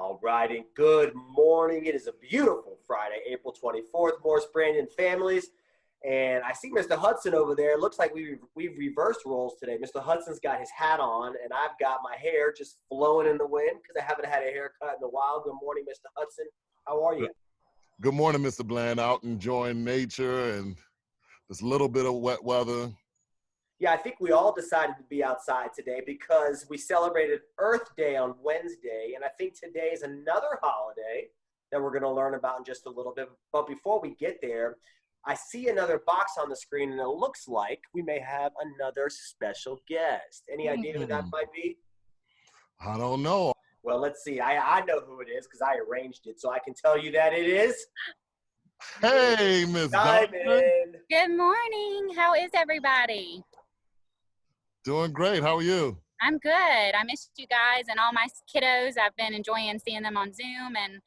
All right, and good morning. It is a beautiful Friday, April 24th. Morris Brandon families. And I see Mr. Hudson over there. It looks like we've reversed roles today. Mr. Hudson's got his hat on, and I've got my hair just flowing in the wind because I haven't had a haircut in a while. Good morning, Mr. Hudson. How are you? Good morning, Mr. Bland. Out enjoying nature and this little bit of wet weather. Yeah, I think we all decided to be outside today because we celebrated Earth Day on Wednesday, and I think today is another holiday that we're going to learn about in just a little bit. But before we get there, I see another box on the screen, and it looks like we may have another special guest. Any idea who that might be? I don't know. Well, let's see. I know who it is because I arranged it, so I can tell you that it is. Hey, Miss Diamond. Good morning. How is everybody? Doing great. How are you? I'm good. I missed you guys and all my kiddos. I've been enjoying seeing them on Zoom and,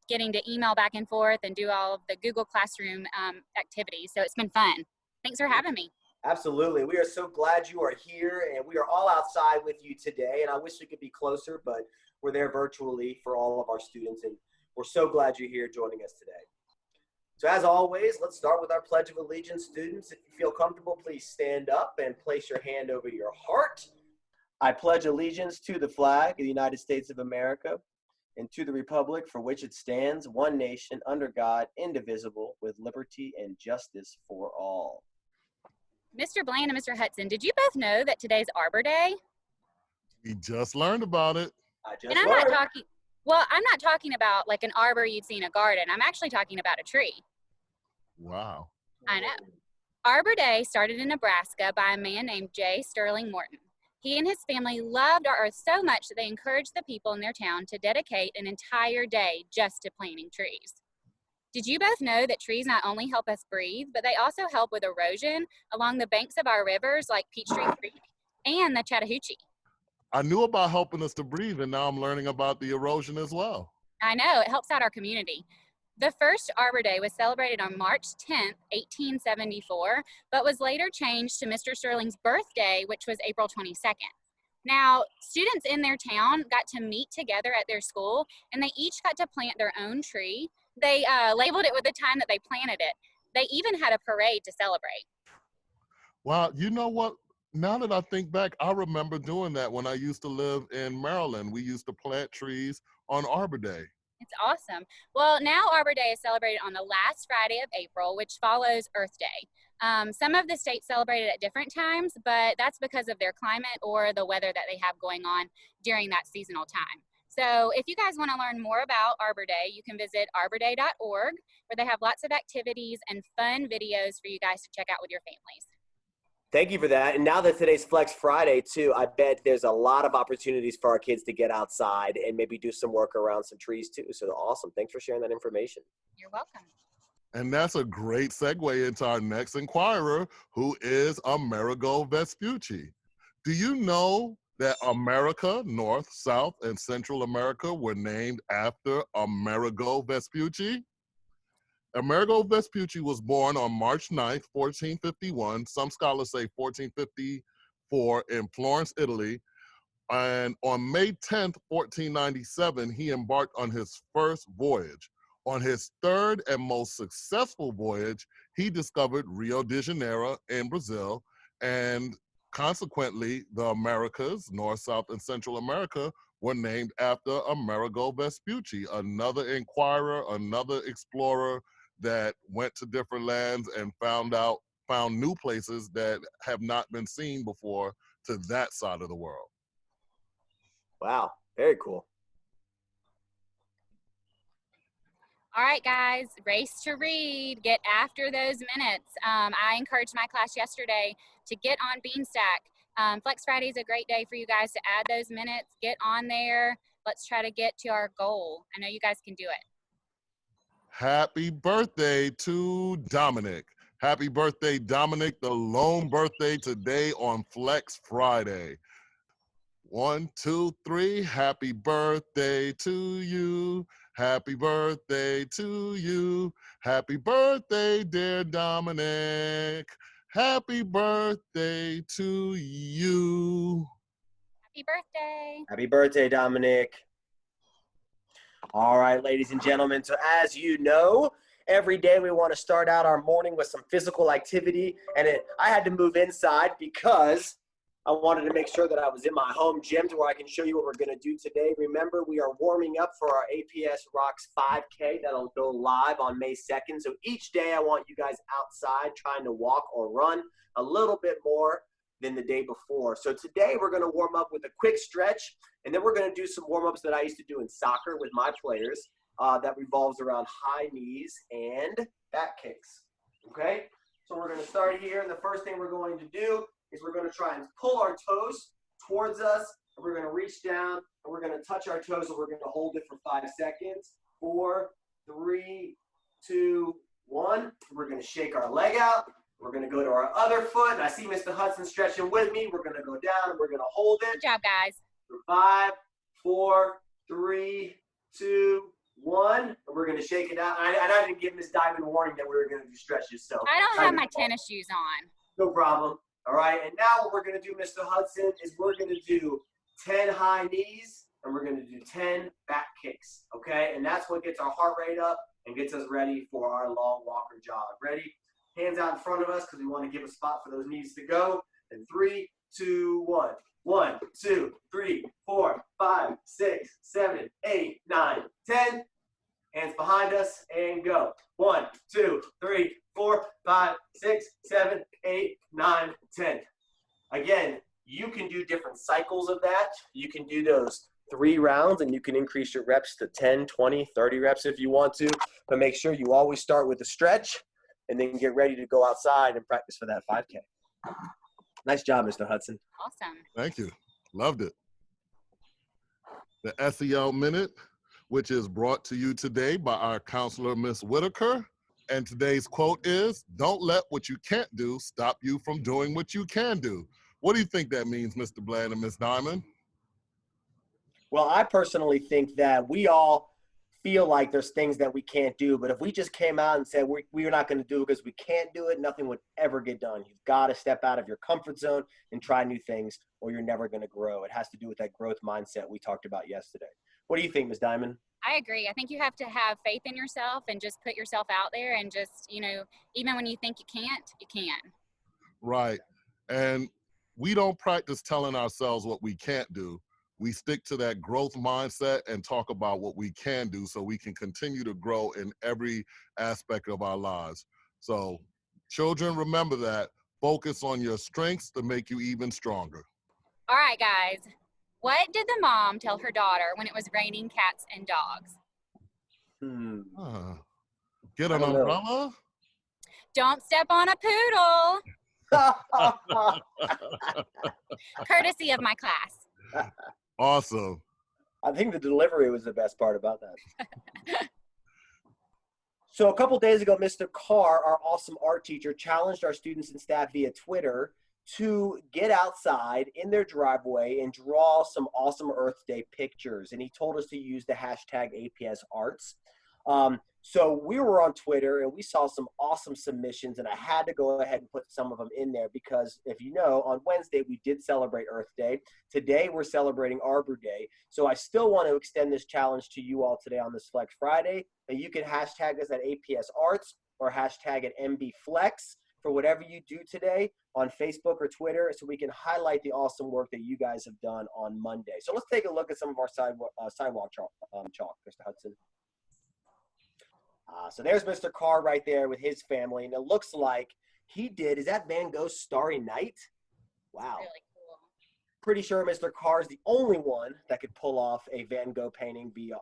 getting to email back and forth and do all of the Google Classroom activities. So it's been fun. Thanks for having me. Absolutely. We are so glad you are here, and we are all outside with you today. And I wish we could be closer, but we're there virtually for all of our students, and we're so glad you're here joining us today. So as always, let's start with our Pledge of Allegiance. Students, if you feel comfortable, please stand up and place your hand over your heart. I pledge allegiance to the flag of the United States of America and to the republic for which it stands, one nation, under God, indivisible, with liberty and justice for all. Mr. Bland and Mr. Hudson, did you both know that today's Arbor Day? We just learned about it. I'm not talking about like an arbor you'd see in a garden. I'm actually talking about a tree. Wow. I know. Arbor Day started in Nebraska by a man named J. Sterling Morton. He and his family loved our earth so much that they encouraged the people in their town to dedicate an entire day just to planting trees. Did you both know that trees not only help us breathe, but they also help with erosion along the banks of our rivers like Peachtree Creek and the Chattahoochee? I knew about helping us to breathe, and now I'm learning about the erosion as well. I know, it helps out our community. The first Arbor Day was celebrated on March 10th, 1874, but was later changed to Mr. Sterling's birthday, which was April 22nd. Now, students in their town got to meet together at their school, and they each got to plant their own tree. They labeled it with the time that they planted it. They even had a parade to celebrate. Wow, you know what? Now that I think back, I remember doing that when I used to live in Maryland. We used to plant trees on Arbor Day. It's awesome. Well, now Arbor Day is celebrated on the last Friday of April, which follows Earth Day. Some of the states celebrate it at different times, but that's because of their climate or the weather that they have going on during that seasonal time. So if you guys want to learn more about Arbor Day, you can visit arborday.org, where they have lots of activities and fun videos for you guys to check out with your families. Thank you for that. And now that today's Flex Friday, too, I bet there's a lot of opportunities for our kids to get outside and maybe do some work around some trees, too. So awesome. Thanks for sharing that information. You're welcome. And that's a great segue into our next inquirer, who is Amerigo Vespucci. Do you know that America, North, South, and Central America were named after Amerigo Vespucci? Amerigo Vespucci was born on March 9th, 1451. Some scholars say 1454 in Florence, Italy. And on May 10th, 1497, he embarked on his first voyage. On his third and most successful voyage, he discovered Rio de Janeiro in Brazil, and consequently, the Americas, North, South, and Central America, were named after Amerigo Vespucci, another inquirer, another explorer that went to different lands and found new places that have not been seen before to that side of the world. Wow, very cool. All right, guys, race to read. Get after those minutes. I encouraged my class yesterday to get on Beanstack. Flex Friday is a great day for you guys to add those minutes. Get on there. Let's try to get to our goal. I know you guys can do it. Happy birthday to Dominic. Happy birthday, Dominic, the lone birthday today on Flex Friday. 1, 2, 3, happy birthday to you. Happy birthday to you. Happy birthday, dear Dominic. Happy birthday to you. Happy birthday. Happy birthday, Dominic. All right, ladies and gentlemen. So as you know, every day we want to start out our morning with some physical activity. And I had to move inside because I wanted to make sure that I was in my home gym to where I can show you what we're going to do today. Remember, we are warming up for our APS Rocks 5K. That'll go live on May 2nd. So each day I want you guys outside trying to walk or run a little bit more than the day before. So today we're going to warm up with a quick stretch, and then we're going to do some warm-ups that I used to do in soccer with my players that revolves around high knees and back kicks. Okay? So we're going to start here, and the first thing we're going to do is we're going to try and pull our toes towards us, and we're going to reach down, and we're going to touch our toes, and we're going to hold it for 5 seconds. 4, 3, 2, 1. We're going to shake our leg out. We're going to go to our other foot, and I see Mr. Hudson stretching with me. We're going to go down, and we're going to hold it. Good job, guys. For 5, 4, 3, 2, 1. And we're going to shake it out. And I didn't give Miss Diamond warning that we were going to do stretches. So I don't have my tennis shoes on. no problem. All right. And now what we're going to do, Mr. Hudson, is we're going to do 10 high knees, and we're going to do 10 back kicks. Okay? And that's what gets our heart rate up and gets us ready for our long walk or jog. Ready? Hands out in front of us because we want to give a spot for those knees to go. And 3, 2, 1. 1, 2, 3, 4, 5, 6, 7, 8, 9, 10. Hands behind us and go. 1, 2, 3, 4, 5, 6, 7, 8, 9, 10. Again, you can do different cycles of that. You can do those 3 rounds, and you can increase your reps to 10, 20, 30 reps if you want to. But make sure you always start with a stretch and then get ready to go outside and practice for that 5K. Nice job, Mr. Hudson. Awesome. Thank you. Loved it. The SEO Minute, which is brought to you today by our counselor, Miss Whitaker. And today's quote is, "Don't let what you can't do stop you from doing what you can do." What do you think that means, Mr. Bland and Miss Diamond? Well, I personally think that we all feel like there's things that we can't do, but if we just came out and said we're not going to do it because we can't do it, nothing would ever get done. You've got to step out of your comfort zone and try new things, or you're never going to grow. It has to do with that growth mindset we talked about yesterday. What do you think, Ms. Diamond? I agree. I think you have to have faith in yourself and just put yourself out there and just, even when you think you can't, you can. Right. And we don't practice telling ourselves what we can't do. We stick to that growth mindset and talk about what we can do so we can continue to grow in every aspect of our lives. So children, remember that. Focus on your strengths to make you even stronger. All right, guys. What did the mom tell her daughter when it was raining cats and dogs? Get an umbrella? Don't step on a poodle. Courtesy of my class. Awesome. I think the delivery was the best part about that. So a couple days ago, Mr. Carr, our awesome art teacher, challenged our students and staff via Twitter to get outside in their driveway and draw some awesome Earth Day pictures. And he told us to use the hashtag APS Arts. So we were on Twitter and we saw some awesome submissions, and I had to go ahead and put some of them in there because, if you know, on Wednesday we did celebrate Earth Day. Today we're celebrating Arbor Day. So I still want to extend this challenge to you all today on this Flex Friday. And you can hashtag us at APS Arts or hashtag it MB Flex for whatever you do today on Facebook or Twitter, so we can highlight the awesome work that you guys have done on Monday. So let's take a look at some of our sidewalk chalk, Mr. Hudson. So there's Mr. Carr right there with his family, and it looks like he did. Is that Van Gogh's Starry Night? Wow. Really cool. Pretty sure Mr. Carr is the only one that could pull off a Van Gogh painting via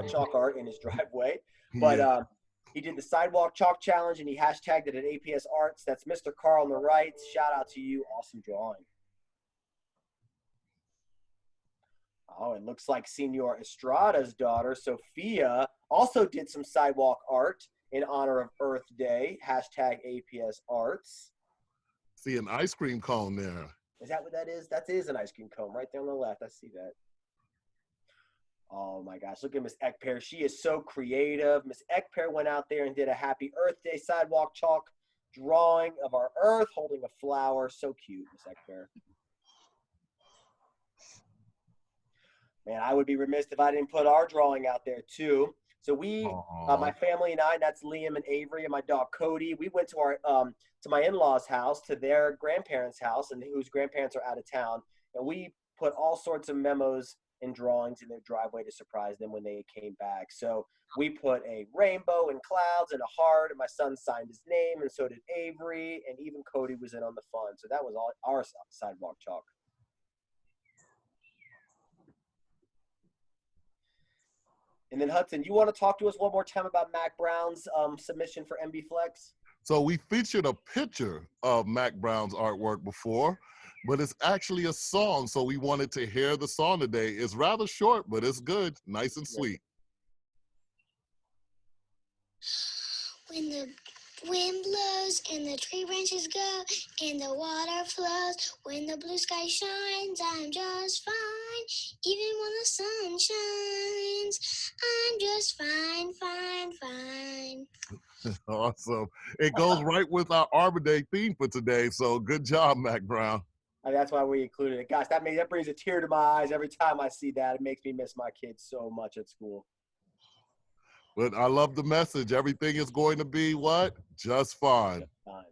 chalk art in his driveway. But he did the Sidewalk Chalk Challenge, and he hashtagged it at APS Arts. That's Mr. Carr on the right. Shout out to you. Awesome drawing. Oh, it looks like Senor Estrada's daughter, Sophia, also did some sidewalk art in honor of Earth Day. Hashtag APS Arts. See an ice cream cone there. Is that what that is? That is an ice cream cone right there on the left. I see that. Oh my gosh, look at Miss Ekper. She is so creative. Miss Ekper went out there and did a Happy Earth Day sidewalk chalk drawing of our Earth holding a flower. So cute, Miss Ekper. Man, I would be remiss if I didn't put our drawing out there too. So my family and I, that's Liam and Avery and my dog Cody, we went to to my in-laws' house, to their grandparents' house, and whose grandparents are out of town, and we put all sorts of memos and drawings in their driveway to surprise them when they came back. So we put a rainbow and clouds and a heart, and my son signed his name, and so did Avery, and even Cody was in on the fun. So that was all our Sidewalk Chalk. And then Hudson, you want to talk to us one more time about Mac Brown's submission for MB Flex? So we featured a picture of Mac Brown's artwork before, but it's actually a song. So we wanted to hear the song today. It's rather short, but it's good, nice and sweet. When the wind blows and the tree branches go and the water flows, when the blue sky shines, I'm just fine. Even when the sun shines, I'm just fine, fine, fine. Awesome. It goes right with our Arbor Day theme for today. So good job, Mac Brown. That's why we included it. Gosh, that brings a tear to my eyes every time I see that. It makes me miss my kids so much at school. But I love the message. Everything is going to be what? Just fine. Just fine.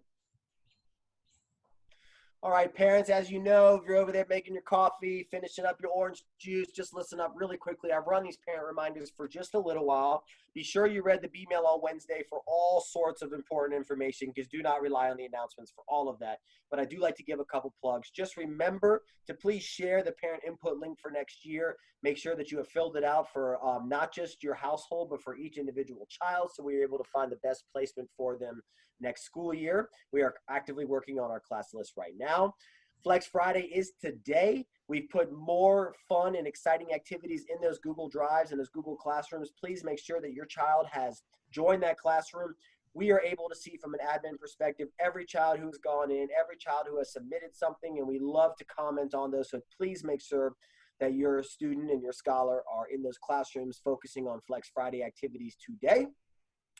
All right, parents, as you know, if you're over there making your coffee, finishing up your orange juice, just listen up really quickly. I've run these parent reminders for just a little while. Be sure you read the B-mail on Wednesday for all sorts of important information, because do not rely on the announcements for all of that. But I do like to give a couple plugs. Just remember to please share the parent input link for next year. Make sure that you have filled it out for not just your household, but for each individual child, so we're able to find the best placement for them next school year. We are actively working on our class list right now. Flex Friday is today. We've put more fun and exciting activities in those Google Drives and those Google Classrooms. Please make sure that your child has joined that classroom. We are able to see from an admin perspective every child who's gone in, every child who has submitted something, and we love to comment on those. So please make sure that your student and your scholar are in those classrooms focusing on Flex Friday activities today.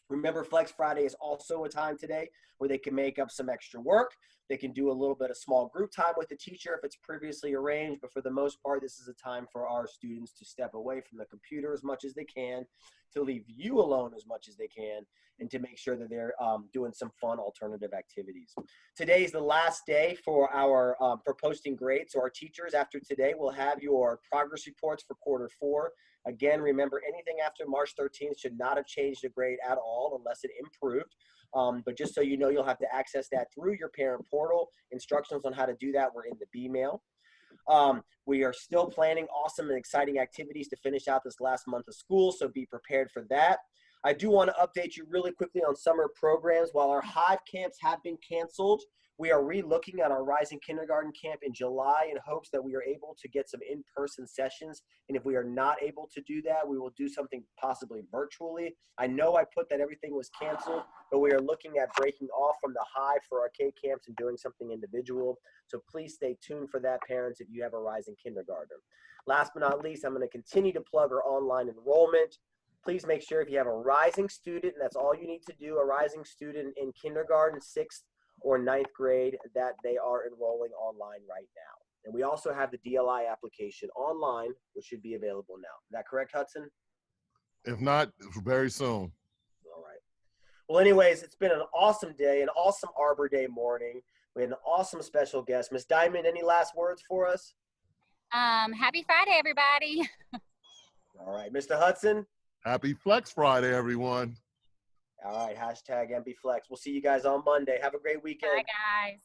Remember, Flex Friday is also a time today where they can make up some extra work. They can do a little bit of small group time with the teacher if it's previously arranged, but for the most part, this is a time for our students to step away from the computer as much as they can, to leave you alone as much as they can, and to make sure that they're doing some fun alternative activities. Today is the last day for our for posting grades. So our teachers after today will have your progress reports for quarter 4. Again, remember, anything after March 13th should not have changed a grade at all unless it improved. But just so you know, you'll have to access that through your parent portal. Instructions on how to do that were in the B-mail. We are still planning awesome and exciting activities to finish out this last month of school, so be prepared for that. I do want to update you really quickly on summer programs. While our Hive camps have been canceled, we are re-looking at our Rising Kindergarten camp in July in hopes that we are able to get some in-person sessions. And if we are not able to do that, we will do something possibly virtually. I know I put that everything was canceled, but we are looking at breaking off from the Hive for our K camps and doing something individual. So please stay tuned for that, parents, if you have a Rising Kindergarten. Last but not least, I'm going to continue to plug our online enrollment. Please make sure if you have a rising student, and that's all you need to do, a rising student in kindergarten, 6th or 9th grade, that they are enrolling online right now. And we also have the DLI application online, which should be available now. Is that correct, Hudson? If not, very soon. All right. Well, anyways, it's been an awesome day, an awesome Arbor Day morning. We had an awesome special guest. Miss Diamond, any last words for us? Happy Friday, everybody. All right. Mr. Hudson? Happy Flex Friday, everyone. All right. #MBFlex. We'll see you guys on Monday. Have a great weekend. Bye, guys.